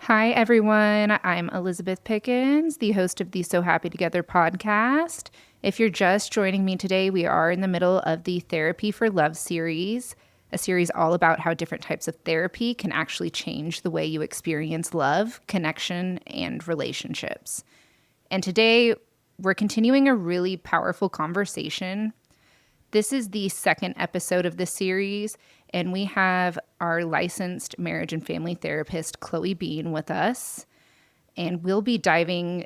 Hi, everyone. I'm Elizabeth Pickens, the host of the So Happy Together podcast. If you're just joining me today, we are in the middle of the Therapy for Love series, a series all about how different types of therapy can actually change the way you experience love, connection, and relationships. And today, we're continuing a really powerful conversation. This is the second episode of this series, and we have our licensed marriage and family therapist, Chloe Bean, with us. And we'll be diving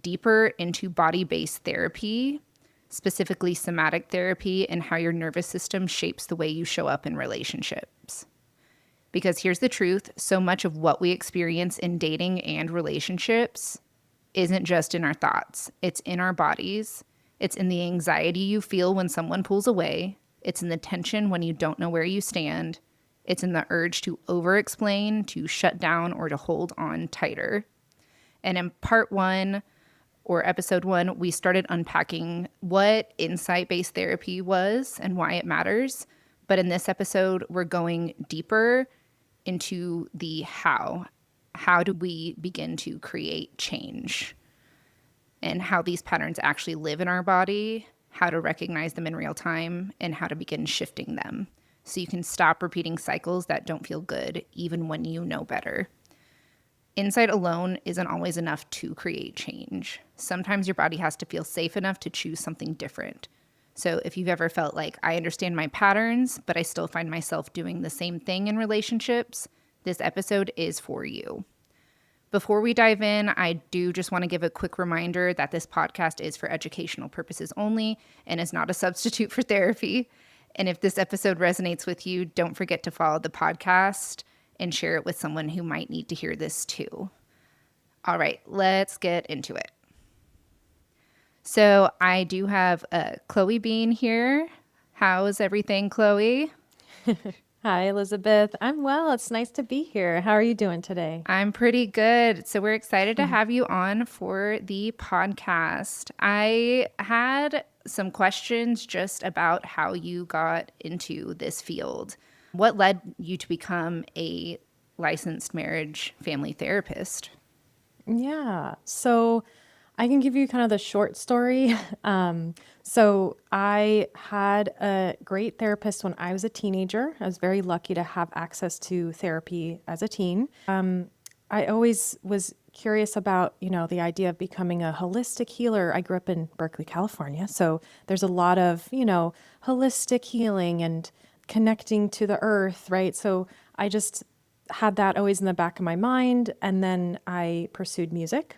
deeper into body-based therapy, specifically somatic therapy, and how your nervous system shapes the way you show up in relationships. Because here's the truth, so much of what we experience in dating and relationships isn't just in our thoughts. It's in our bodies. It's in the anxiety you feel when someone pulls away. It's in the tension when you don't know where you stand. It's in the urge to over-explain, to shut down, or to hold on tighter. And in part one, or episode one, we started unpacking what insight-based therapy was and why it matters. But in this episode, we're going deeper into the how. How do we begin to create change? And how these patterns actually live in our body, how to recognize them in real time, and how to begin shifting them so you can stop repeating cycles that don't feel good even when you know better. Insight alone isn't always enough to create change. Sometimes your body has to feel safe enough to choose something different. So if you've ever felt like, I understand my patterns, but I still find myself doing the same thing in relationships, this episode is for you. Before we dive in, I do just want to give a quick reminder that this podcast is for educational purposes only and is not a substitute for therapy. And if this episode resonates with you, don't forget to follow the podcast and share it with someone who might need to hear this too. All right, let's get into it. So I do have Chloe Bean here. How's everything, Chloe? Hi, Elizabeth. I'm well. It's nice to be here. How are you doing today? I'm pretty good. So we're excited to have you on for the podcast. I had some questions just about how you got into this field. What led you to become a licensed marriage family therapist? Yeah. So I can give you kind of the short story. So I had a great therapist when I was a teenager. I was very lucky to have access to therapy as a teen. I always was curious about, the idea of becoming a holistic healer. I grew up in Berkeley, California. So there's a lot of, holistic healing and connecting to the earth, right? So I just had that always in the back of my mind. And then I pursued music.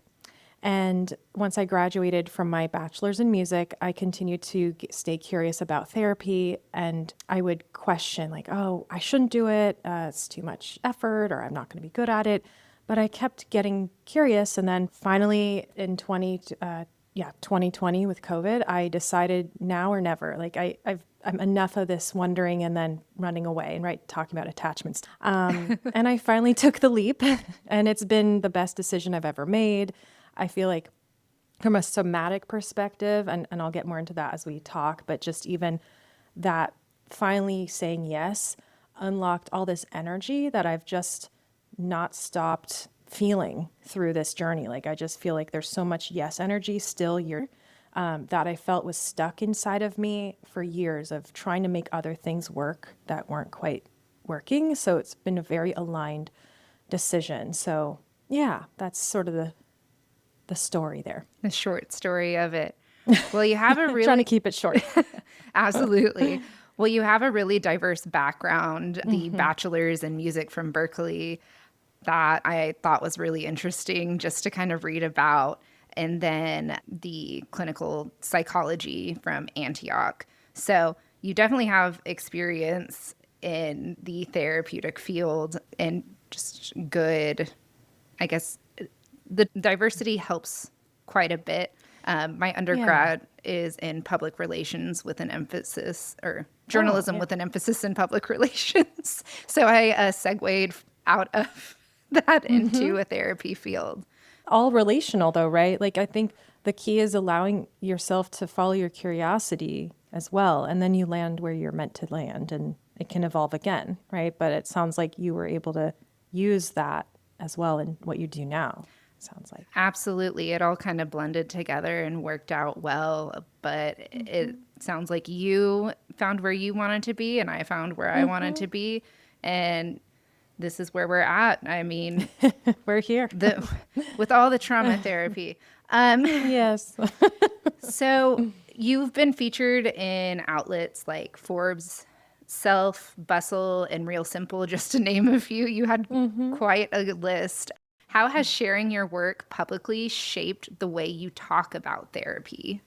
And once I graduated from my bachelor's in music, I continued to stay curious about therapy. And I would question like, oh, I shouldn't do it. It's too much effort, or I'm not going to be good at it. But I kept getting curious. And then finally in 2020 with COVID, I decided now or never. Like I'm enough of this wondering and then running away and talking about attachments. And I finally took the leap, and it's been the best decision I've ever made. I feel like from a somatic perspective, and I'll get more into that as we talk, but just even that finally saying yes unlocked all this energy that I've just not stopped feeling through this journey. Like I just feel like there's so much yes energy still here that I felt was stuck inside of me for years of trying to make other things work that weren't quite working. So it's been a very aligned decision. So yeah, that's sort of the story there. The short story of it. Well, you have a really... Trying to keep it short. Absolutely. Well, you have a really diverse background, the bachelor's in music from Berkeley, that I thought was really interesting just to kind of read about, and then the clinical psychology from Antioch. So you definitely have experience in the therapeutic field and just good, I guess, the diversity helps quite a bit. My undergrad is in public relations with an emphasis, or journalism with an emphasis in public relations. So I segued out of that into a therapy field. All relational though, right? Like I think the key is allowing yourself to follow your curiosity as well. And then you land where you're meant to land, and it can evolve again, right? But it sounds like you were able to use that as well in what you do now, sounds like. Absolutely. It all kind of blended together and worked out well. But it sounds like you found where you wanted to be, and I found where I wanted to be. And this is where we're at. I mean, We're here. with all the trauma therapy. Um, Yes. so you've been featured in outlets like Forbes, Self, Bustle, and Real Simple, just to name a few. You had quite a list. How has sharing your work publicly shaped the way you talk about therapy?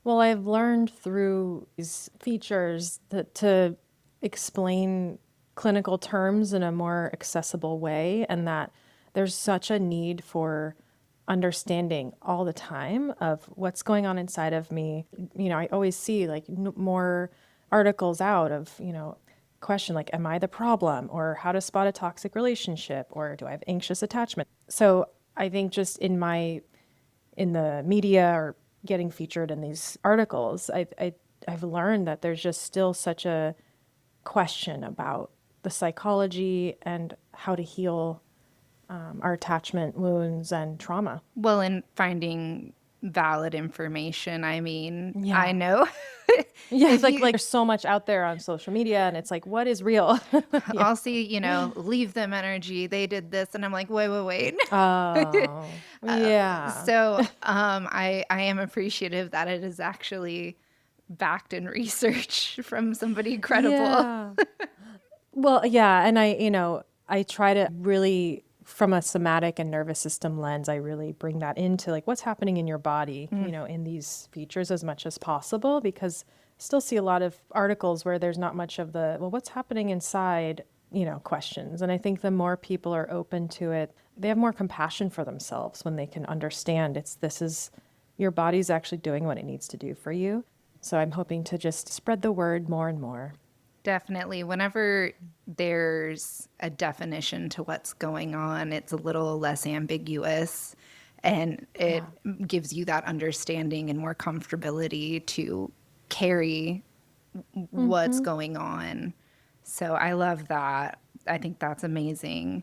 Well, I've learned through these features that to explain clinical terms in a more accessible way, and that there's such a need for understanding all the time of what's going on inside of me. I always see like more articles out of, question like, am I the problem? Or how to spot a toxic relationship? Or do I have anxious attachment? So I think just in the media or getting featured in these articles, I've learned that there's just still such a question about the psychology and how to heal our attachment wounds and trauma. Well, in finding valid information, I mean, I Yeah. know Yeah, it's if like you, there's so much out there on social media, and it's like, what is real? Yeah. I'll see, leave them energy. They did this. And I'm like, wait. Oh, yeah. So I am appreciative that it is actually backed in research from somebody credible. Yeah. Well, yeah, and I try to really, from a somatic and nervous system lens, I really bring that into like what's happening in your body, in these features as much as possible, because I still see a lot of articles where there's not much of the, well, what's happening inside, questions. And I think the more people are open to it, they have more compassion for themselves when they can understand this is your body's actually doing what it needs to do for you. So I'm hoping to just spread the word more and more. Definitely. Whenever there's a definition to what's going on, it's a little less ambiguous and it gives you that understanding and more comfortability to carry what's going on. So I love that. I think that's amazing.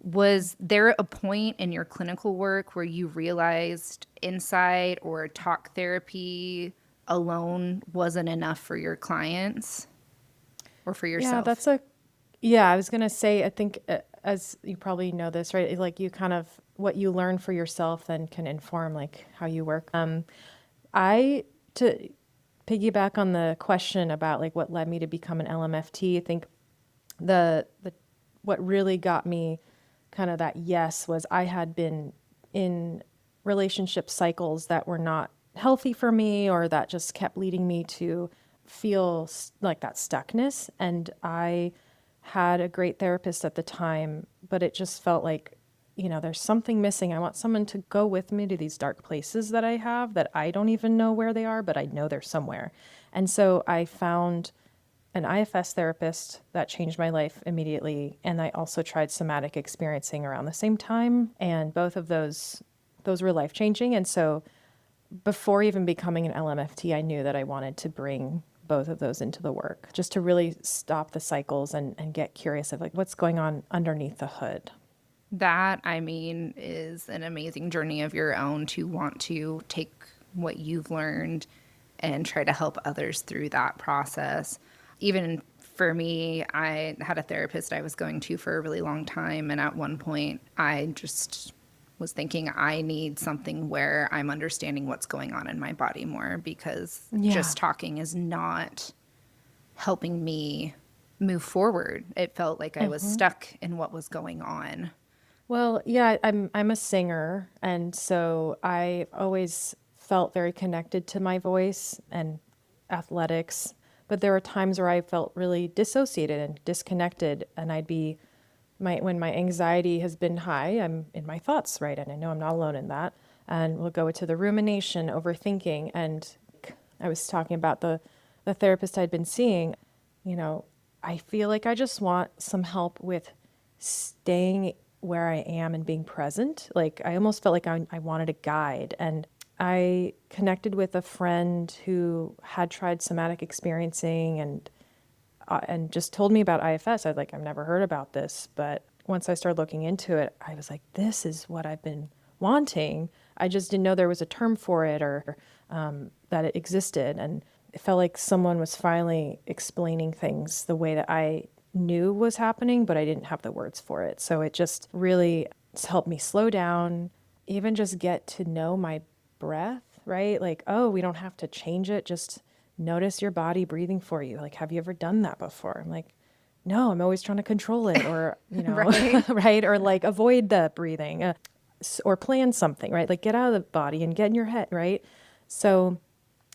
Was there a point in your clinical work where you realized insight or talk therapy alone wasn't enough for your clients or for Yeah, yourself? I was going to say, I think as you probably know this, right? Like you kind of, what you learn for yourself then can inform like how you work. To piggyback on the question about like what led me to become an LMFT, I think the what really got me kind of that yes was I had been in relationship cycles that were not healthy for me, or that just kept leading me to feel like that stuckness. And I had a great therapist at the time, but it just felt like, there's something missing. I want someone to go with me to these dark places that I have that I don't even know where they are, but I know they're somewhere. And so I found an IFS therapist that changed my life immediately. And I also tried somatic experiencing around the same time. And both of those were life changing. And so before even becoming an LMFT, I knew that I wanted to bring both of those into the work, just to really stop the cycles and get curious of like what's going on underneath the hood. That, I mean, is an amazing journey of your own to want to take what you've learned and try to help others through that process. Even for me, I had a therapist I was going to for a really long time. And at one point, I just was thinking I need something where I'm understanding what's going on in my body more, because Yeah. just talking is not helping me move forward. It felt like I was stuck in what was going on. Well, yeah, I'm a singer, and so I always felt very connected to my voice and athletics. But there were times where I felt really dissociated and disconnected, and when my anxiety has been high, I'm in my thoughts, right? And I know I'm not alone in that. And we'll go into the rumination, overthinking, and I was talking about the therapist I'd been seeing. I feel like I just want some help with staying where I am and being present. Like I almost felt like I wanted a guide. And I connected with a friend who had tried somatic experiencing and just told me about IFS. I've never heard about this, but once I started looking into it, I was like, this is what I've been wanting. I just didn't know there was a term for it or that it existed. And it felt like someone was finally explaining things the way that I knew was happening, but I didn't have the words for it. So it just really helped me slow down, even just get to know my breath, right? Like, oh, we don't have to change it. Just notice your body breathing for you. Like, have you ever done that before? I'm like, no, I'm always trying to control it or, Right. right? Or like avoid the breathing or plan something, right? Like get out of the body and get in your head, right? So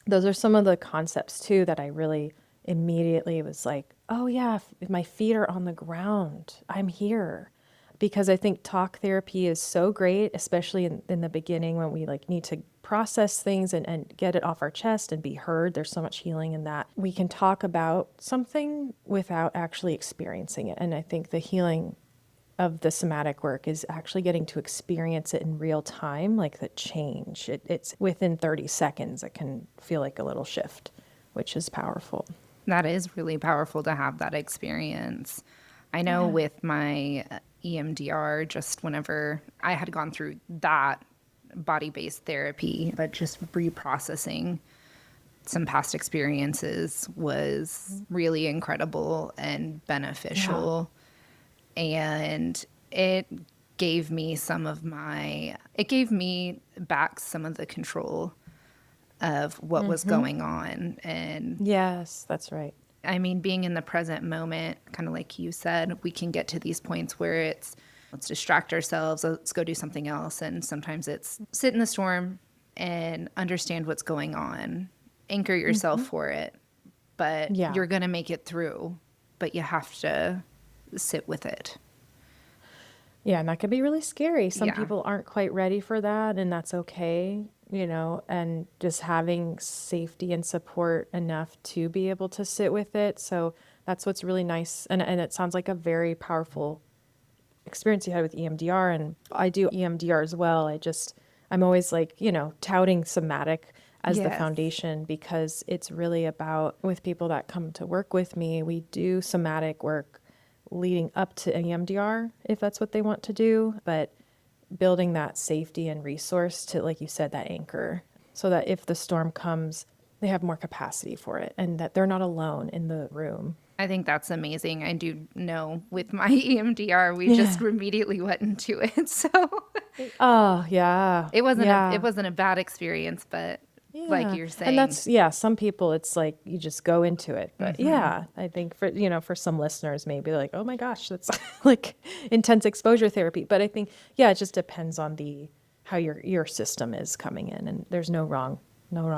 those are some of the concepts too that I really immediately was like, oh yeah, if my feet are on the ground, I'm here. Because I think talk therapy is so great, especially in the beginning when we like need to process things and get it off our chest and be heard. There's so much healing in that. We can talk about something without actually experiencing it. And I think the healing of the somatic work is actually getting to experience it in real time, like the change. It's within 30 seconds, it can feel like a little shift, which is powerful. That is really powerful to have that experience. I know Yeah. with my EMDR, just whenever I had gone through that body based therapy, but just reprocessing some past experiences was really incredible and Yeah. beneficial. And it it gave me back some of the control of what was going on. And Yes, that's right. I mean, being in the present moment, kind of like you said, we can get to these points where it's, let's distract ourselves, let's go do something else. And sometimes it's sit in the storm and understand what's going on, anchor yourself for it. But Yeah. you're going to make it through, but you have to sit with it. Yeah, and that can be really scary. Some Yeah. people aren't quite ready for that, and that's okay, and just having safety and support enough to be able to sit with it. So that's what's really nice. And it sounds like a very powerful experience you had with EMDR. And I do EMDR as well. I'm always like, touting somatic as the Yes. foundation because it's really about with people that come to work with me, we do somatic work leading up to EMDR if that's what they want to do, but building that safety and resource to, like you said, that anchor so that if the storm comes, they have more capacity for it and that they're not alone in the room. I think that's amazing. I do know with my EMDR, we just Yeah. immediately went into it. So Oh, yeah. it Yeah. wasn't a bad experience, but like Yeah. you're And saying, that's, some people it's like you just go into it. But yeah, I think for some listeners, maybe like, oh my gosh, that's like intense exposure therapy. But I think, yeah, it just depends on how your system is coming in. And there's no wrong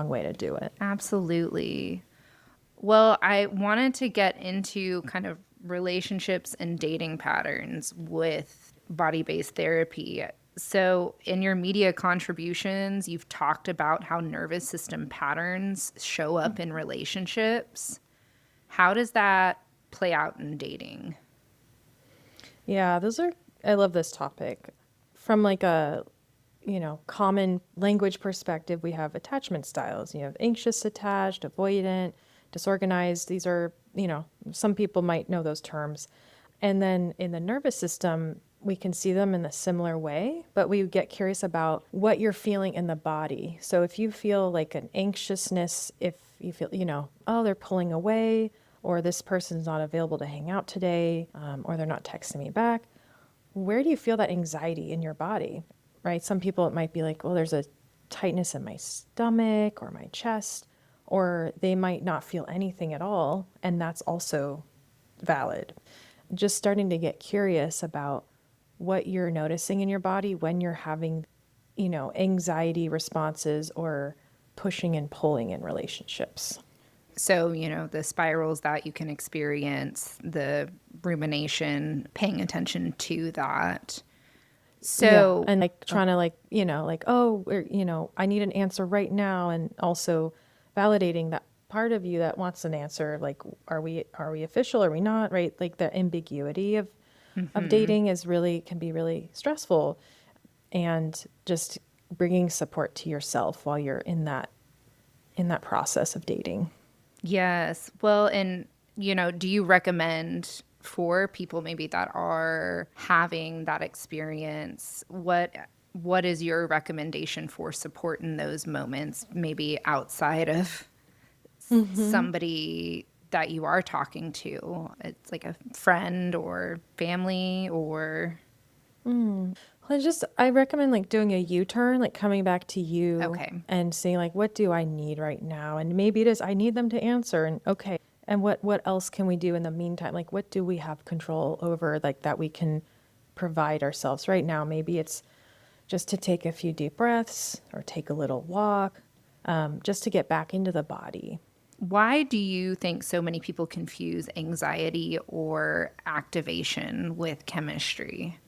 way to do it. absolutely. Well, I wanted to get into kind of relationships and dating patterns with body based therapy. So, in your media contributions, you've talked about how nervous system patterns show up in relationships. How does that play out in dating? Yeah, I love this topic. From like a, common language perspective, we have attachment styles. You have anxious attached, avoidant, disorganized. These are, some people might know those terms. And then in the nervous system, we can see them in a similar way, but we get curious about what you're feeling in the body. So if you feel like an anxiousness, if you feel, oh, they're pulling away, or this person's not available to hang out today, or they're not texting me back, where do you feel that anxiety in your body, right? Some people, it might be like, well, there's a tightness in my stomach or my chest, or they might not feel anything at all. And that's also valid. Just starting to get curious about what you're noticing in your body when you're having, anxiety responses or pushing and pulling in relationships. So, the spirals that you can experience, the rumination, paying attention to that. Yeah. So, And like trying to like, oh, I need an answer right now. And also validating that part of you that wants an answer. Like, are we official? Are we not? Right. Like the ambiguity of dating can be really stressful, and just bringing support to yourself while you're in that process of dating. yes. Well, and, do you recommend for people maybe that are having that experience, what is your recommendation for support in those moments, maybe outside of somebody that you are talking to? It's like a friend or family or Well, I recommend like doing a U-turn, like coming back to you okay. and saying like, what do I need right now? And maybe it is, I need them to answer, and okay. And what else can we do in the meantime? Like, what do we have control over, like that we can provide ourselves right now? Maybe it's just to take a few deep breaths or take a little walk, just to get back into the body. Why do you think so many people confuse anxiety or activation with chemistry?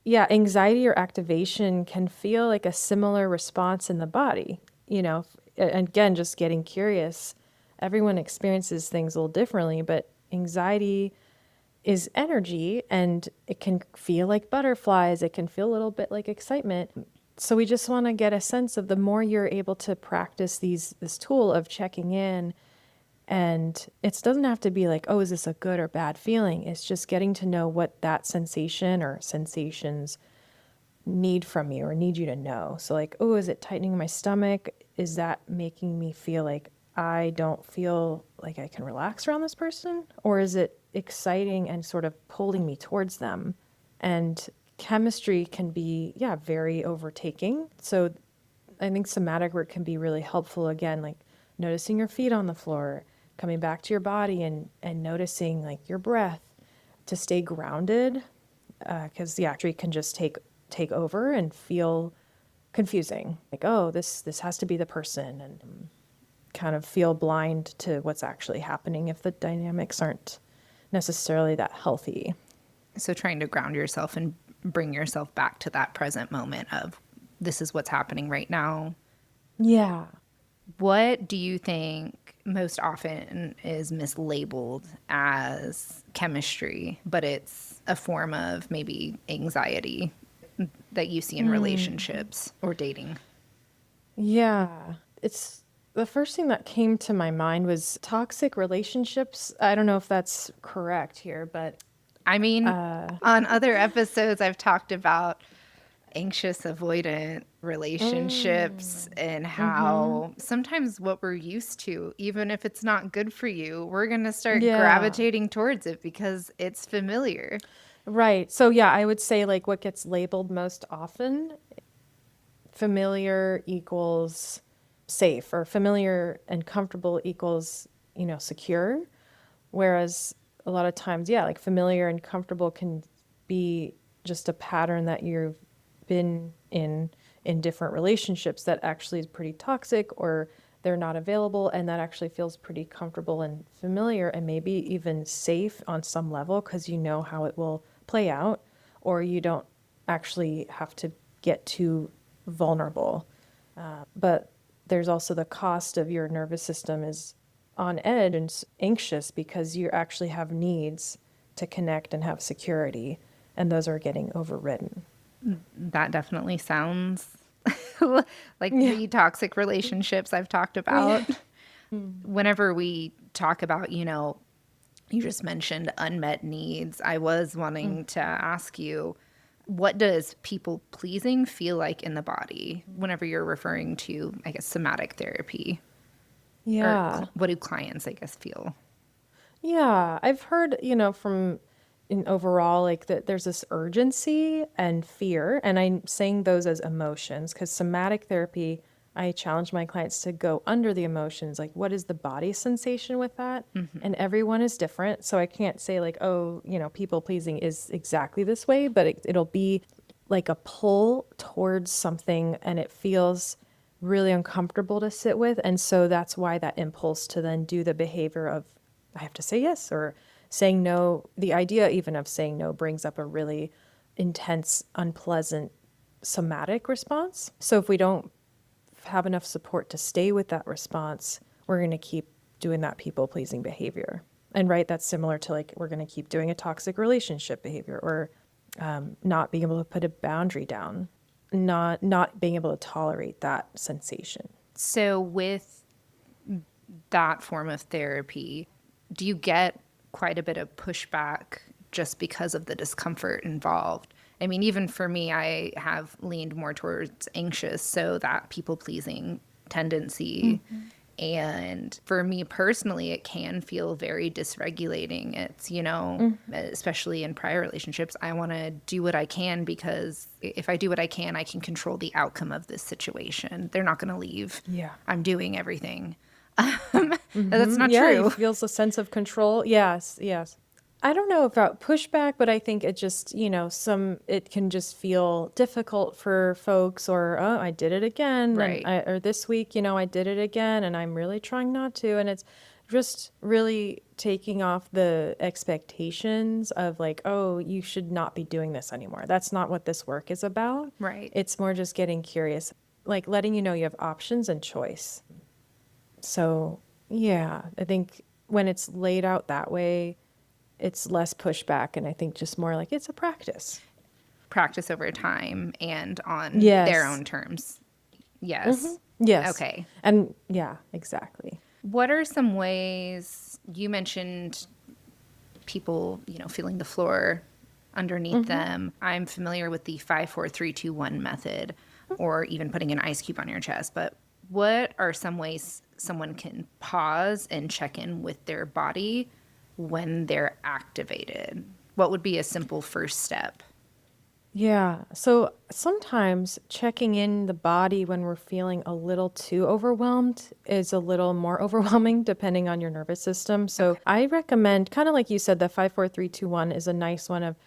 Yeah, anxiety or activation can feel like a similar response in the body. And again, just getting curious. Everyone experiences things a little differently, but anxiety is energy and it can feel like butterflies. It can feel a little bit like excitement. So we just want to get a sense of the more you're able to practice this tool of checking in. And it doesn't have to be like, oh, is this a good or bad feeling? It's just getting to know what that sensation or sensations need from you or need you to know. So like, oh, is it tightening my stomach? Is that making me feel like I don't feel like I can relax around this person? Or is it exciting and sort of pulling me towards them? And chemistry can be, yeah, very overtaking. So I think somatic work can be really helpful, again, like noticing your feet on the floor, coming back to your body and noticing like your breath to stay grounded, because the actually can just take over and feel confusing. Like, oh, this has to be the person, and kind of feel blind to what's actually happening if the dynamics aren't necessarily that healthy. So trying to ground yourself and bring yourself back to that present moment of this is what's happening right now. Yeah. What do you think most often is mislabeled as chemistry, but it's a form of maybe anxiety that you see in relationships or dating? Yeah. It's the first thing that came to my mind was toxic relationships. I don't know if that's correct here, but I mean, on other episodes, I've talked about anxious avoidant relationships and how sometimes what we're used to, even if it's not good for you, we're going to start yeah. gravitating towards it because it's familiar. Right. So yeah, I would say like what gets labeled most often, familiar equals safe, or familiar and comfortable equals, secure. Whereas a lot of times, yeah, like familiar and comfortable can be just a pattern that you've been in different relationships that actually is pretty toxic, or they're not available, and that actually feels pretty comfortable and familiar and maybe even safe on some level because you know how it will play out, or you don't actually have to get too vulnerable. But there's also the cost of your nervous system is on edge and anxious because you actually have needs to connect and have security, and those are getting overridden. That definitely sounds like Yeah. the toxic relationships I've talked Yeah. about. Whenever we talk about, you just mentioned unmet needs, I was wanting to ask you, what does people pleasing feel like in the body whenever you're referring to, I guess, somatic therapy? Or Yeah. what do clients, I guess, feel? Yeah. I've heard, from in overall, like that there's this urgency and fear. And I'm saying those as emotions because somatic therapy, I challenge my clients to go under the emotions. Like, what is the body sensation with that? And everyone is different. So I can't say, like, oh, people pleasing is exactly this way, but it'll be like a pull towards something and it feels really uncomfortable to sit with. And so that's why that impulse to then do the behavior of, I have to say yes, or saying no, the idea even of saying no brings up a really intense, unpleasant somatic response. So if we don't have enough support to stay with that response, we're going to keep doing that people pleasing behavior. And right, that's similar to like we're going to keep doing a toxic relationship behavior, or not being able to put a boundary down, not being able to tolerate that sensation. So with that form of therapy, do you get quite a bit of pushback just because of the discomfort involved. I mean, even for me, I have leaned more towards anxious, so that people pleasing tendency. And for me personally, it can feel very dysregulating. It's, especially in prior relationships, I want to do what I can because if I do what I can control the outcome of this situation. They're not going to leave. Yeah. I'm doing everything. That's not Yeah, true. it feels a sense of control. Yes, yes. I don't know about pushback, but I think it just, it can just feel difficult for folks or, oh, I did it again. Right. Or this week, I did it again and I'm really trying not to. And it's just really taking off the expectations of like, oh, you should not be doing this anymore. That's not what this work is about. Right. It's more just getting curious, like letting you know you have options and choice. So, yeah, I think when it's laid out that way, it's less pushback. And I think just more like it's a practice. Practice over time and on their own terms. Yes. Yes. Okay. And yeah, exactly. What are some ways you mentioned people, feeling the floor underneath them? I'm familiar with the 5, 4, 3, 2, 1 method, or even putting an ice cube on your chest. But what are some ways someone can pause and check in with their body when they're activated? What would be a simple first step? Yeah. So sometimes checking in the body when we're feeling a little too overwhelmed is a little more overwhelming depending on your nervous system. So I recommend, kind of like you said, the 5, 4, 3, 2, 1 is a nice one of,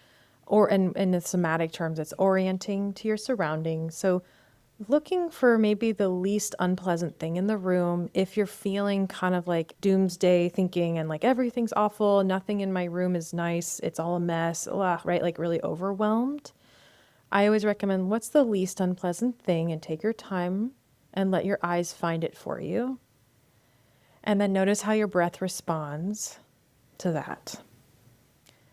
or in the somatic terms, it's orienting to your surroundings. So looking for maybe the least unpleasant thing in the room. If you're feeling kind of like doomsday thinking and like everything's awful, nothing in my room is nice, it's all a mess, right? Like really overwhelmed. I always recommend what's the least unpleasant thing and take your time and let your eyes find it for you. And then notice how your breath responds to that.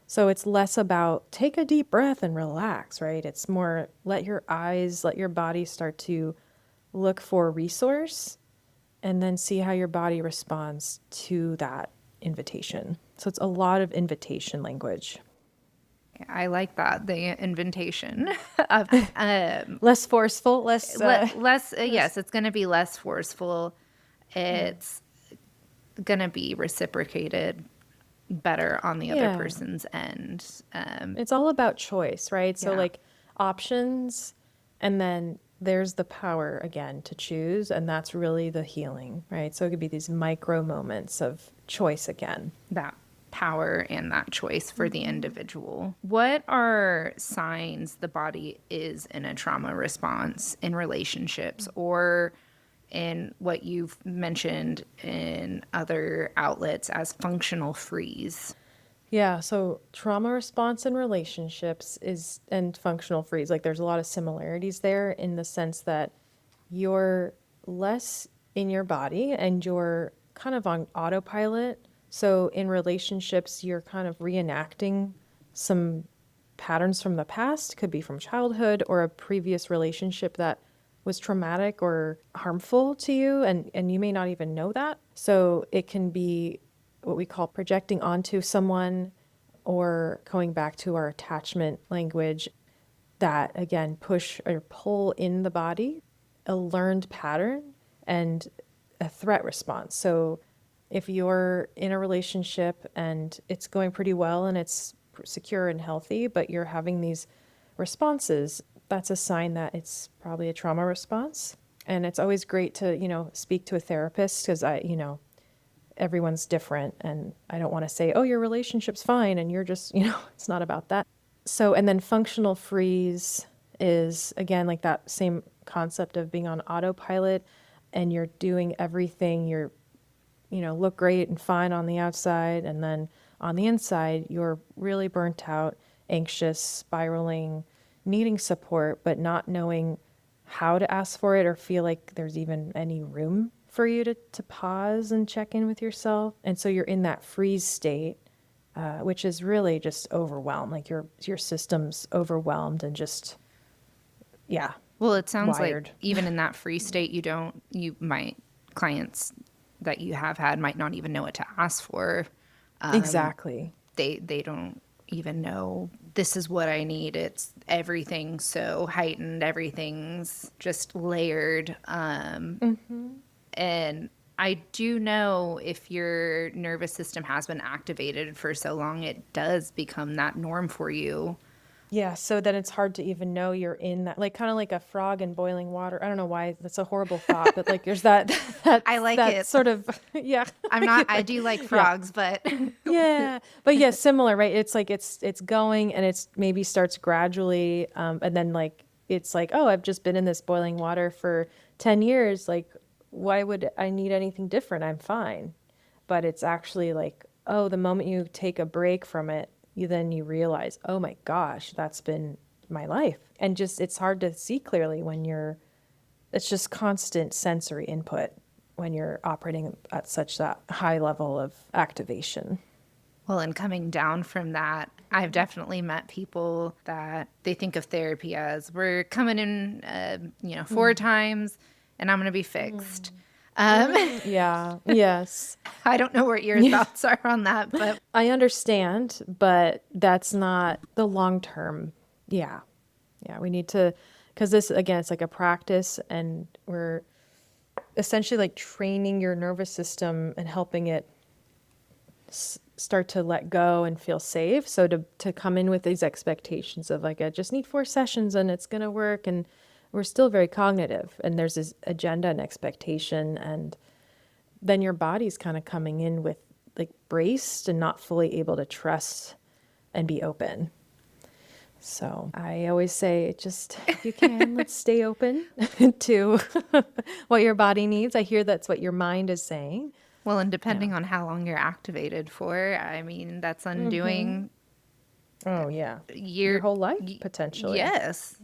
So it's less about take a deep breath and relax, right? It's more let your eyes, let your body start to look for a resource and then see how your body responds to that invitation. So it's a lot of invitation language. I like that, the invitation of Less forceful, less yes, it's going to be less forceful. It's going to be reciprocated better on the other person's end. It's all about choice, right? So Yeah. like options, and then there's the power again to choose, and that's really the healing, right? So it could be these micro moments of choice again. That power and that choice for the individual. What are signs the body is in a trauma response in relationships or in what you've mentioned in other outlets as functional freeze? Yeah, so trauma response in relationships is and functional freeze, like there's a lot of similarities there in the sense that you're less in your body and you're kind of on autopilot. So in relationships, you're kind of reenacting some patterns from the past, could be from childhood or a previous relationship that was traumatic or harmful to you, and you may not even know that. So it can be what we call projecting onto someone or going back to our attachment language that, again, push or pull in the body, a learned pattern and a threat response. So if you're in a relationship and it's going pretty well and it's secure and healthy, but you're having these responses, that's a sign that it's probably a trauma response. And it's always great to, speak to a therapist because everyone's different. And I don't want to say, oh, your relationship's fine. And you're just, it's not about that. So, and then functional freeze is, again, like that same concept of being on autopilot and you're doing everything. You're, look great and fine on the outside. And then on the inside, you're really burnt out, anxious, spiraling, needing support, but not knowing how to ask for it or feel like there's even any room for you to pause and check in with yourself. And so you're in that freeze state, which is really just overwhelmed. Like your system's overwhelmed and just, yeah. Well, it sounds wired. like even in that freeze state, clients that you have had might not even know what to ask for. Exactly. They don't even know this is what I need. It's everything so heightened, everything's just layered. And I do know if your nervous system has been activated for so long, it does become that norm for you. Yeah, so then it's hard to even know you're in that, like kind of like a frog in boiling water. I don't know why that's a horrible thought, but like there's that I like that it. sort of yeah. I Like, do like yeah. frogs, but Yeah. But yeah, similar, right? It's like it's going and it's maybe starts gradually and then like it's like, oh, I've just been in this boiling water for 10 years. Like why would I need anything different? I'm fine. But it's actually like, oh, the moment you take a break from it, you realize, oh my gosh, that's been my life. And just it's hard to see clearly when it's just constant sensory input when you're operating at such that high level of activation. well, and coming down from that, I've definitely met people that they think of therapy as we're coming in, 4 times and I'm going to be fixed. Yeah, yes. I don't know what your thoughts are on that, but I understand, but that's not the long term. Yeah. Yeah, we need to, because this, again, it's like a practice and we're essentially like training your nervous system and helping it start to let go and feel safe. So to come in with these expectations of like, I just need 4 sessions and it's going to work. And we're still very cognitive and there's this agenda and expectation. And then your body's kind of coming in with like braced and not fully able to trust and be open. So I always say, just if you can, let's stay open to what your body needs. I hear that's what your mind is saying. well, and Yeah. depending on how long you're activated for, I mean, that's undoing Oh, yeah. Your your, whole life, potentially. yes,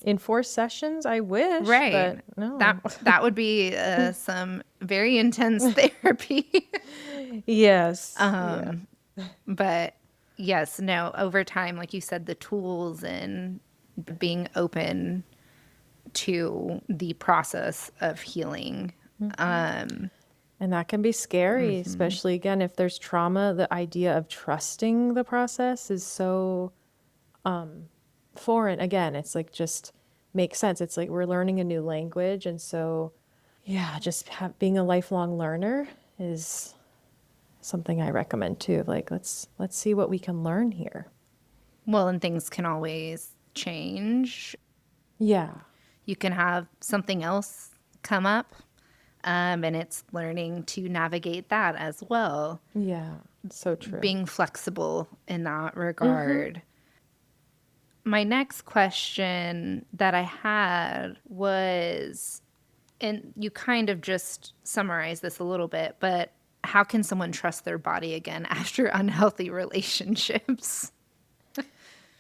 In 4 sessions, I wish, right. but no. That would be some very intense therapy. Yes. Yeah. But yes, no, over time, like you said, the tools and being open to the process of healing. And that can be scary, especially again, if there's trauma. The idea of trusting the process is so foreign. Again, it's like just makes sense. It's like we're learning a new language. And so, yeah, just being a lifelong learner is something I recommend too. Like, let's see what we can learn here. Well, and things can always change. Yeah. You can have something else come up, and it's learning to navigate that as well, Yeah. It's so true. being flexible in that regard. My next question that I had was, and you kind of just summarized this a little bit, but how can someone trust their body again after unhealthy relationships?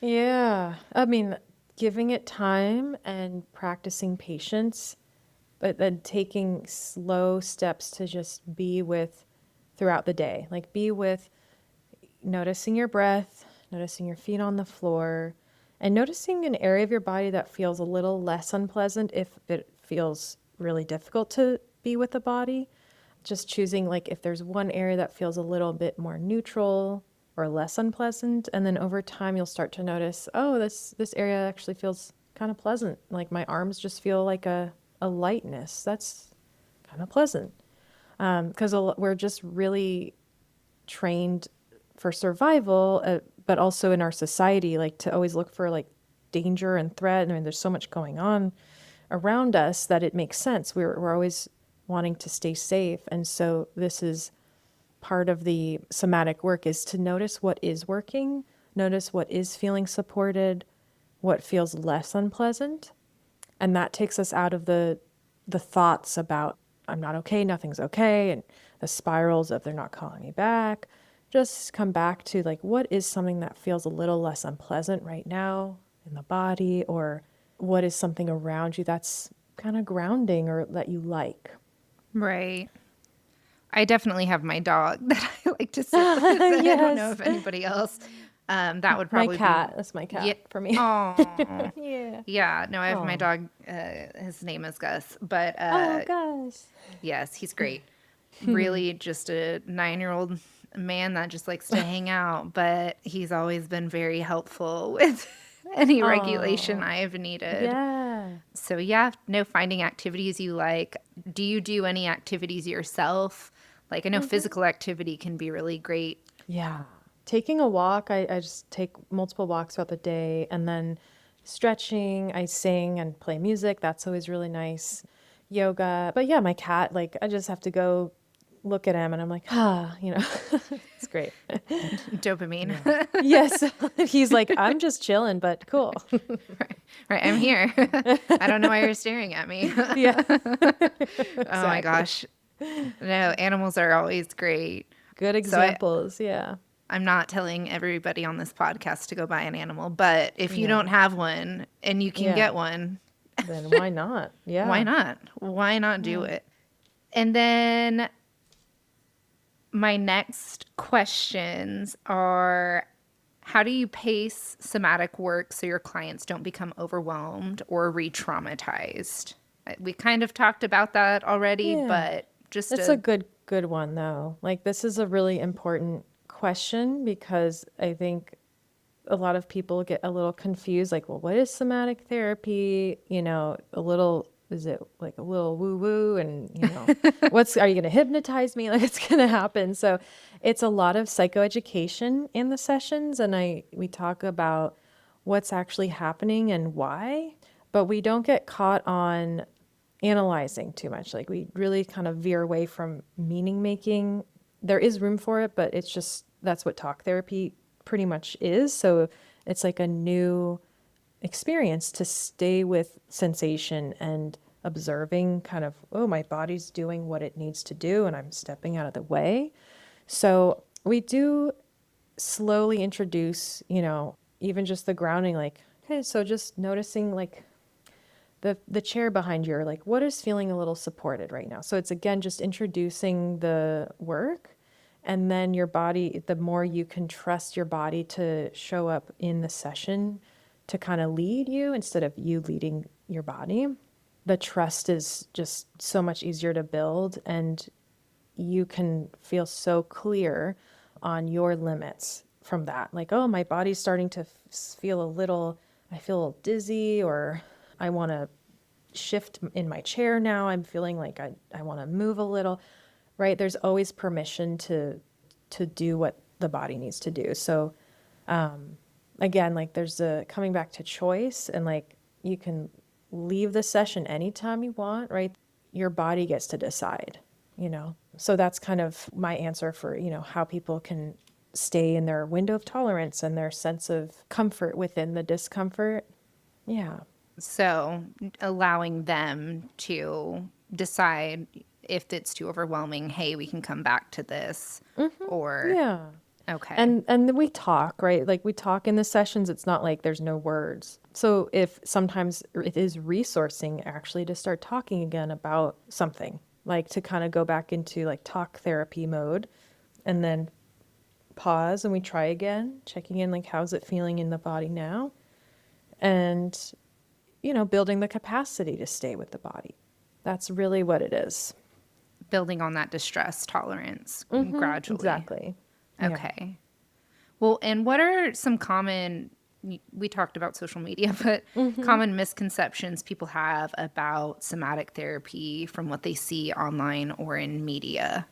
Yeah. I mean, giving it time and practicing patience, but then taking slow steps to just be with throughout the day. Like be with noticing your breath, noticing your feet on the floor, and noticing an area of your body that feels a little less unpleasant if it feels really difficult to be with the body. Just choosing like if there's one area that feels a little bit more neutral or less unpleasant, and then over time you'll start to notice, oh, this area actually feels kind of pleasant. Like my arms just feel like a lightness. That's kind of pleasant. Because we're just really trained for survival, but also in our society, like to always look for like danger and threat. I mean, there's so much going on around us that it makes sense. We're always wanting to stay safe. And so this is part of the somatic work, is to notice what is working, notice what is feeling supported, what feels less unpleasant. And that takes us out of the thoughts about I'm not okay, nothing's okay, and the spirals of they're not calling me back. Just come back to like what is something that feels a little less unpleasant right now in the body, or what is something around you that's kind of grounding or that you like. Right. I definitely have my dog that I like to sit with. I don't know if anybody else. That would My probably cat. be. That's my cat Yeah. for me. Oh. Yeah. Yeah. No, I have my Oh. dog. His name is Gus. But Oh gosh. yes, he's great. Really just a 9-year-old a man that just likes to hang out, but he's always been very helpful with any regulation Oh, I have needed. yeah. So yeah, no, finding activities you like. Do you do any activities yourself? Like I know physical activity can be really great. Yeah. Taking a walk, I just take multiple walks throughout the day, and then stretching, I sing and play music. That's always really nice. Yoga. But yeah, my cat, like, I just have to go look at him and I'm like, it's great. Dopamine. Yeah. Yes. He's like, I'm just chilling, but cool. Right, I'm here. I don't know why you're staring at me. Yeah. Oh my Exactly. gosh. No, animals are always great. Good So examples. Yeah. I'm not telling everybody on this podcast to go buy an animal, but if you don't Yeah. have one and you can Yeah. get one, Then why not? why Yeah. not? Why not do Yeah. it? And then my next questions are, how do you pace somatic work so your clients don't become overwhelmed or re-traumatized? We kind of talked about that already, Yeah. but just That's a a good one though. Like this is a really important question because I think a lot of people get a little confused like, well, what is somatic therapy? A little is it like a little woo woo and what's are you going to hypnotize me? Like it's going to happen. So it's a lot of psychoeducation in the sessions and we talk about what's actually happening and why, but we don't get caught on analyzing too much. Like we really kind of veer away from meaning making. There is room for it, but it's just that's what talk therapy pretty much is. So it's like a new experience to stay with sensation and observing kind of, oh, my body's doing what it needs to do and I'm stepping out of the way. So we do slowly introduce, even just the grounding, like, okay, so just noticing like the chair behind you, or like what is feeling a little supported right now. So it's again just introducing the work, and then your body, the more you can trust your body to show up in the session to kind of lead you instead of you leading your body, the trust is just so much easier to build, and you can feel so clear on your limits from that. Like, oh, my body's starting to feel a little, I feel a little dizzy, or I want to shift in my chair now. I'm feeling like I want to move a little, right? There's always permission to do what the body needs to do. So again, like there's a coming back to choice, and like you can leave the session anytime you want, right? Your body gets to decide. So that's kind of my answer for, how people can stay in their window of tolerance and their sense of comfort within the discomfort. Yeah. so allowing them to decide if it's too overwhelming, hey, we can come back to this or Yeah. okay. And then we talk, right? Like we talk in the sessions. It's not like there's no words. So if sometimes it is resourcing actually to start talking again about something, like to kind of go back into like talk therapy mode and then pause and we try again, checking in like how's it feeling in the body now? And building the capacity to stay with the body. That's really what it is. Building on that distress tolerance gradually. Exactly. Yeah. Okay. Well, and what are some we talked about social media, but common misconceptions people have about somatic therapy from what they see online or in media?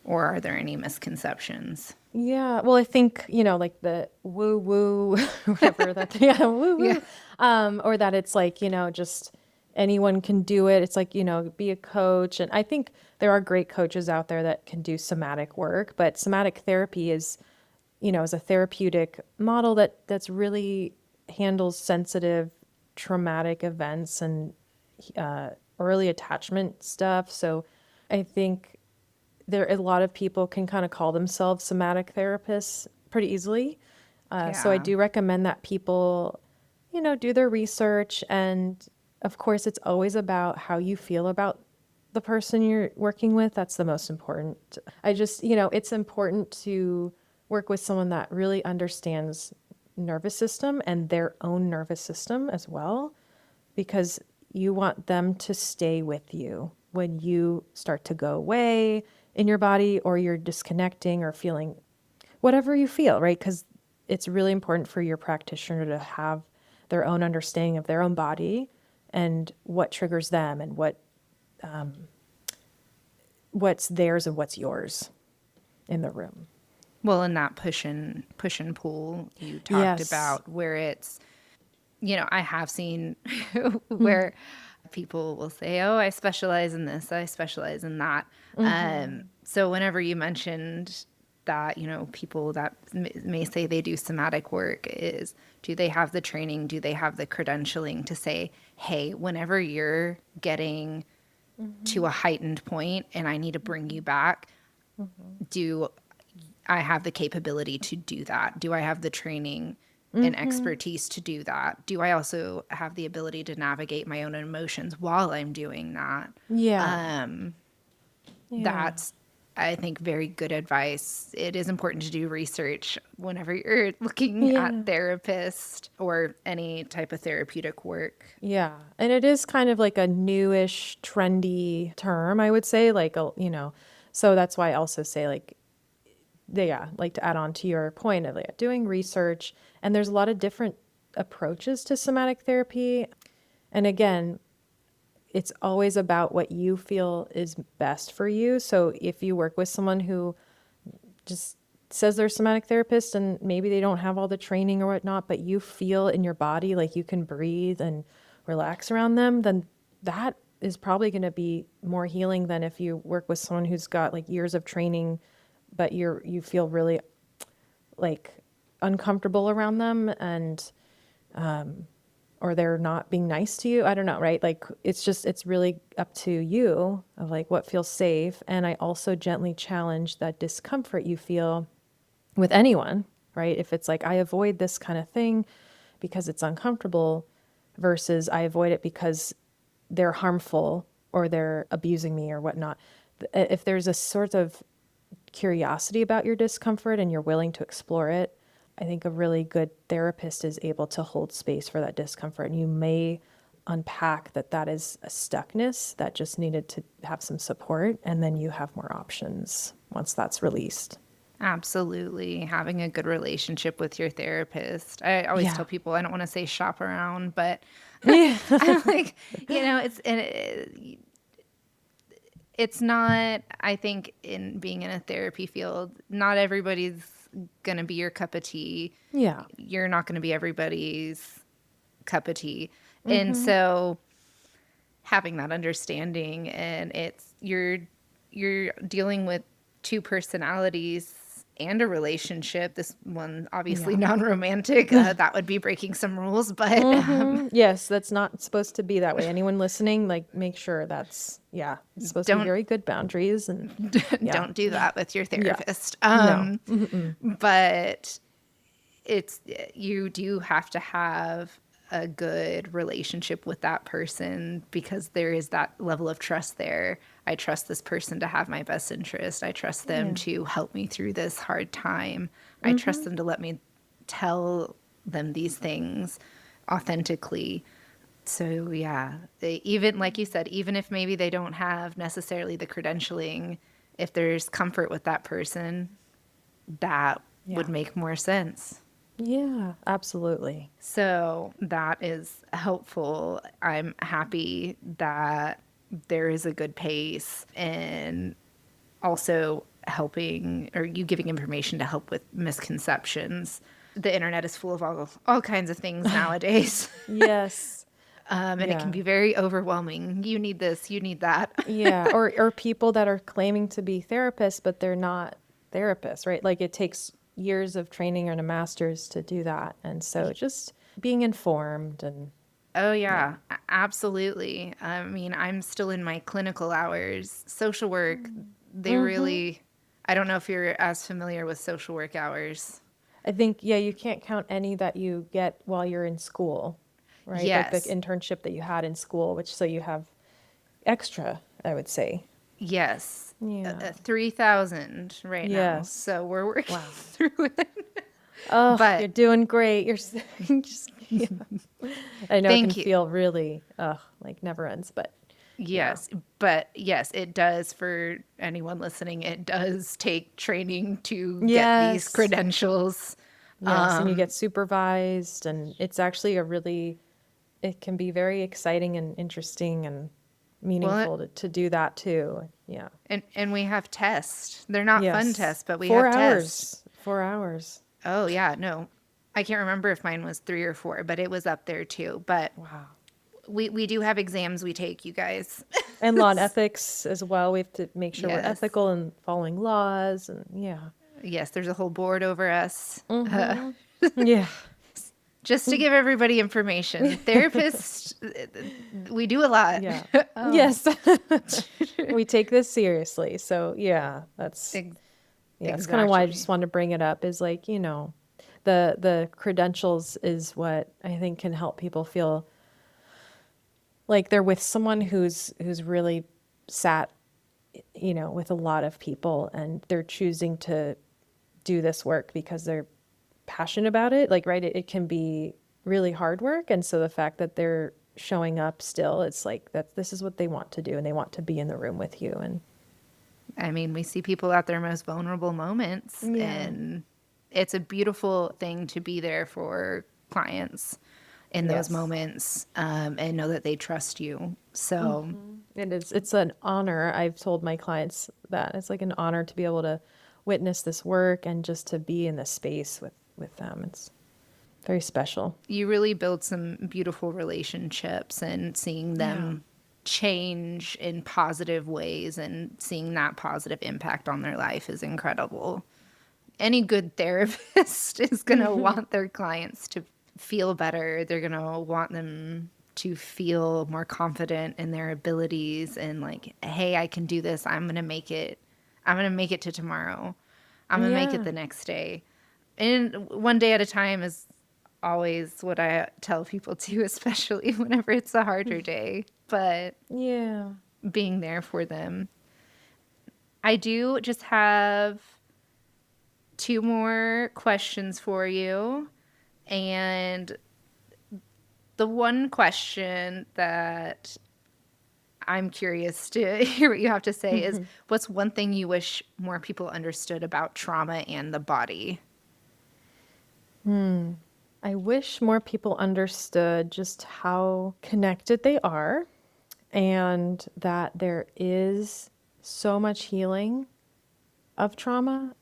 Or are there any misconceptions? Yeah. Well, I think, like the woo woo, whatever that, yeah, woo Yeah. woo. Or that it's like, just anyone can do it. It's like, be a coach. And I think there are great coaches out there that can do somatic work, but somatic therapy is a therapeutic model that's really handles sensitive, traumatic events and early attachment stuff. So I think a lot of people can kind of call themselves somatic therapists pretty easily. So I Yeah. do recommend that people, do their research. And of course, it's always about how you feel about the person you're working with. That's the most important. I just, it's important to work with someone that really understands nervous system and their own nervous system as well, because you want them to stay with you when you start to go away in your body, or you're disconnecting or feeling whatever you feel, right? Because it's really important for your practitioner to have their own understanding of their own body and what triggers them and what's theirs and what's yours in the room. Well, in that push and pull you talked Yes. about, where it's, I have seen Mm. where people will say, "Oh, I specialize in this, I specialize in that." Mm-hmm. So whenever you mentioned that, people that may say they do somatic work, is, do they have the training? Do they have the credentialing to say, "Hey, whenever you're getting to Mm-hmm. a heightened point and I need to bring you back, do I have the capability to do that? Do I have the training and Mm-hmm. expertise to do that? Do I also have the ability to navigate my own emotions while I'm doing that?" Yeah. Yeah. That's, I think, very good advice. It is important to do research whenever you're looking at Yeah. therapists or any type of therapeutic work. Yeah. And it is kind of like a newish, trendy term, I would say, so that's why I also say yeah, like to add on to your point of like doing research. And there's a lot of different approaches to somatic therapy. And again, it's always about what you feel is best for you. So if you work with someone who just says they're a somatic therapist and maybe they don't have all the training or whatnot, but you feel in your body like you can breathe and relax around them, then that is probably going to be more healing than if you work with someone who's got like years of training, but you feel really like uncomfortable around them and or they're not being nice to you. I don't know, right? Like it's really up to you of like what feels safe. And I also gently challenge that discomfort you feel with anyone, right? If it's like I avoid this kind of thing because it's uncomfortable versus I avoid it because they're harmful or they're abusing me or whatnot. If there's a sort of curiosity about your discomfort and you're willing to explore it, I think a really good therapist is able to hold space for that discomfort. And you may unpack that is a stuckness that just needed to have some support. And then you have more options once that's released. Absolutely. Having a good relationship with your therapist. I always Yeah. tell people, I don't want to say shop around, but Yeah. I'm like, it's not, I think, in being in a therapy field, not everybody's going to be your cup of tea. Yeah. You're not going to be everybody's cup of tea. And Mm-hmm. so having that understanding, and you're dealing with two personalities and a relationship. This one obviously Yeah. non-romantic. That would be breaking some rules, but Mm-hmm. Yes, that's not supposed to be that way. Anyone listening, like make sure yeah, it's supposed to be don't very good boundaries and yeah. don't do that with your Yeah. therapist. No. Mm-mm. But it's, you do have to have a good relationship with that person, because there is that level of trust there. I trust this person to have my best interest. I trust them Yeah. to help me through this hard time. I trust Mm-hmm. them to let me tell them these things authentically. So yeah, even like you said, even if maybe they don't have necessarily the credentialing, if there's comfort with that person, that Yeah. would make more sense. Yeah, absolutely. So that is helpful. I'm happy that there is a good pace, and also helping, or you giving information to help with misconceptions. The internet is full of all kinds of things nowadays. Yes. And it can Yeah. be very overwhelming. You need this, you need that. Yeah. Or people that are claiming to be therapists, but they're not therapists, right? Like it takes years of training and a master's to do that. And so just being informed and Oh, yeah. yeah, absolutely. I mean, I'm still in my clinical hours. Social work, they Mm-hmm. really, I don't know if you're as familiar with social work hours. I think, yeah, you can't count any that you get while you're in school, right? Like the Yes, internship that you had in school, which so you have extra, I would say. yes. Yeah. 3,000 right now. Yes. So we're working Wow. through it. Oh, you're But doing great. Just, yeah. I know it can thank you. feel really, like never ends, but Yeah. Yes, but yes, it does for anyone listening. It does take training to get these Yes. credentials. Yes. And you get supervised, and it's actually it can be very exciting and interesting and Well, meaningful to do that too. Yeah. and we have tests. They're not fun Yes. tests, but we Four have tests. hours. 4 hours. Oh yeah, no. I can't remember if mine was 3 or 4, but it was up there too. But Wow. we do have exams we take, you guys. And law and ethics as well. We have to make sure we're Yes. ethical and following laws, and yeah. Yes, there's a whole board over us. Yeah. Just to give everybody information, therapists, we do a lot. Yeah. Yes. We take this seriously. So yeah, Ex- that's kind of why I exactly. just wanted to bring it up is like, the credentials is what I think can help people feel like they're with someone who's really sat, with a lot of people, and they're choosing to do this work because they're passionate about it. Like, right, it can be really hard work. And so the fact that they're showing up still, it's like that this is what they want to do, and they want to be in the room with you. And I mean, we see people at their most vulnerable moments, yeah. and it's a beautiful thing to be there for clients in those Yes. moments, and know that they trust you. So, It's an honor. I've told my clients that it's like an honor to be able to witness this work and just to be in this space with them. It's very special. you really build some beautiful relationships, and seeing them change in positive ways and seeing that positive impact on their life is incredible. Any good therapist is going to want their clients to feel better. They're going to want them to feel more confident in their abilities and like, hey, I can do this. I'm going to make it. I'm going to make it to tomorrow. I'm going to make it Yeah. the next day. And one day at a time is always what I tell people to, especially whenever it's a harder day, but Yeah. being there for them. I do just have 2 more questions for you. And the one question that I'm curious to hear what you have to say is, what's one thing you wish more people understood about trauma and the body? I wish more people understood just how connected they are, and that there is so much healing of trauma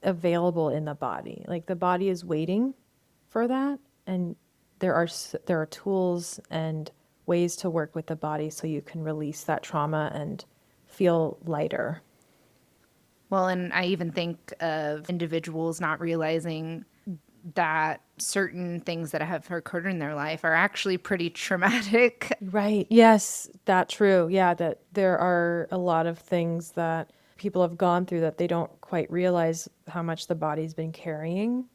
available in the body. Like, the body is waiting for that, and there are tools and ways to work with the body so you can release that trauma and feel lighter. Well, and I even think of individuals not realizing that certain things that have occurred in their life are actually pretty traumatic. Right. Yes, that true. Yeah, that there are a lot of things that people have gone through that they don't quite realize how much the body's been carrying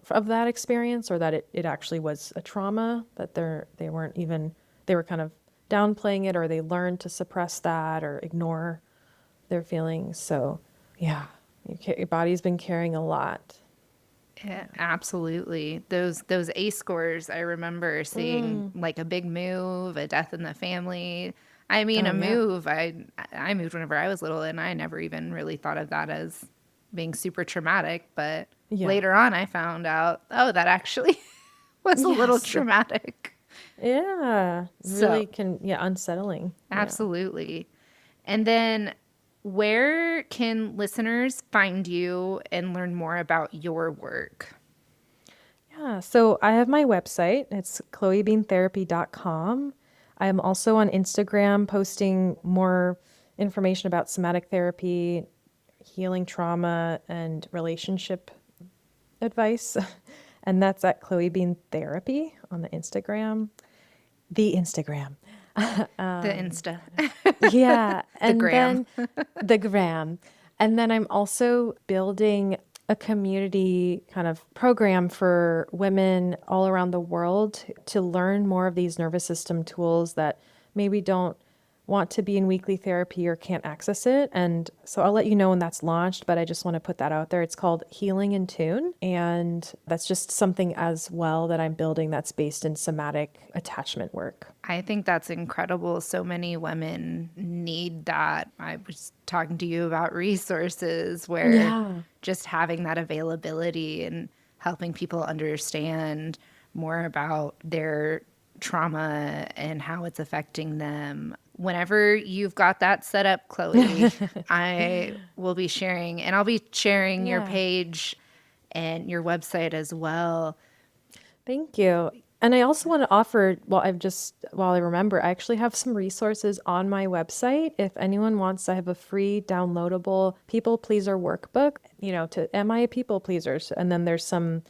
of that experience, or that it actually was a trauma, that they weren't even, they were kind of downplaying it, or they learned to suppress that or ignore their feelings. So, yeah, your body's been carrying a lot. Yeah, absolutely. Those A scores, I remember seeing like a big move, a death in the family. I mean, Oh, a yeah. move. I moved whenever I was little, and I never even really thought of that as being super traumatic. But Yeah. later on, I found out, oh, that actually was a little Yes. traumatic. Yeah. So, Really unsettling. Yeah. absolutely. And then, where can listeners find you and learn more about your work? Yeah, so I have my website. It's chloebeantherapy.com. I am also on Instagram posting more information about somatic therapy, healing trauma, and relationship advice. And that's at Chloe Bean Therapy on the Instagram. The Instagram. The Insta, Yeah. the And gram. then the gram. And then I'm also building a community kind of program for women all around the world to learn more of these nervous system tools that maybe don't want to be in weekly therapy or can't access it. And so I'll let you know when that's launched, but I just want to put that out there. It's called Healing in Tune. And that's just something as well that I'm building that's based in somatic attachment work. I think that's incredible. So many women need that. I was talking to you about resources where Yeah. just having that availability and helping people understand more about their trauma and how it's affecting them. Whenever you've got that set up, Chloe, I will be sharing, and I'll be sharing your Yeah. page and your website as well. Thank you. And I also want to offer, while I remember, I actually have some resources on my website. If anyone wants, I have a free downloadable people pleaser workbook, to am I a people pleaser? And then there's some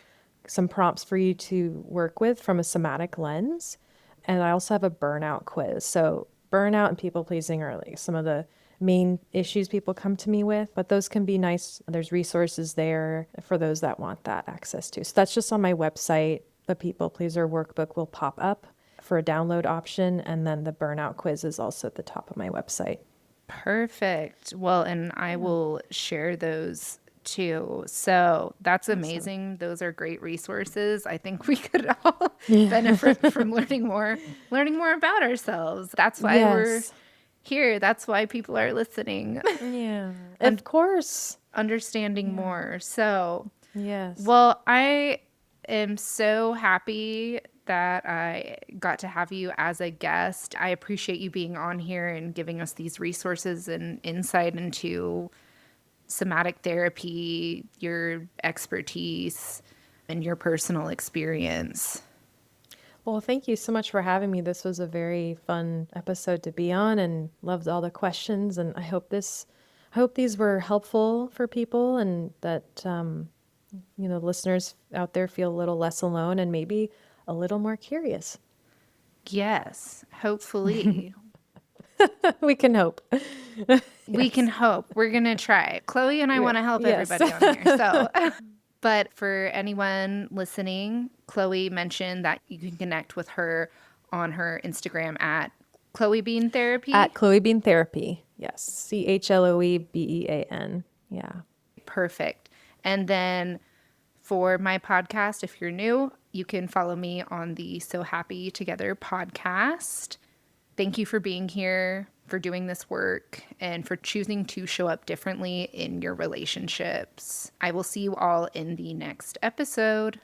prompts for you to work with from a somatic lens. And I also have a burnout quiz. So burnout and people pleasing are like some of the main issues people come to me with, but those can be nice. There's resources there for those that want that access to. So that's just on my website. The people pleaser workbook will pop up for a download option. And then the burnout quiz is also at the top of my website. Perfect. Well, and I will share those too. So that's amazing. Those are great resources. I think we could all benefit from learning more about ourselves. That's why we're Yes. here. That's why people are listening, Yeah. Of course. understanding more. So, Yes. well, I am so happy that I got to have you as a guest. I appreciate you being on here and giving us these resources and insight into somatic therapy, your expertise, and your personal experience. Well, thank you so much for having me. This was a very fun episode to be on and loved all the questions. And I hope these were helpful for people and that, listeners out there feel a little less alone and maybe a little more curious. Yes, hopefully. We can hope. We can hope. We're going to try. Chloe and I want to help Yes. everybody on here. So, but for anyone listening, Chloe mentioned that you can connect with her on her Instagram at Chloe Bean Therapy. At Chloe Bean Therapy. Yes. CHLOEBEAN. Yeah. Perfect. And then for my podcast, if you're new, you can follow me on the So Happy Together podcast. Thank you for being here, for doing this work, and for choosing to show up differently in your relationships. I will see you all in the next episode.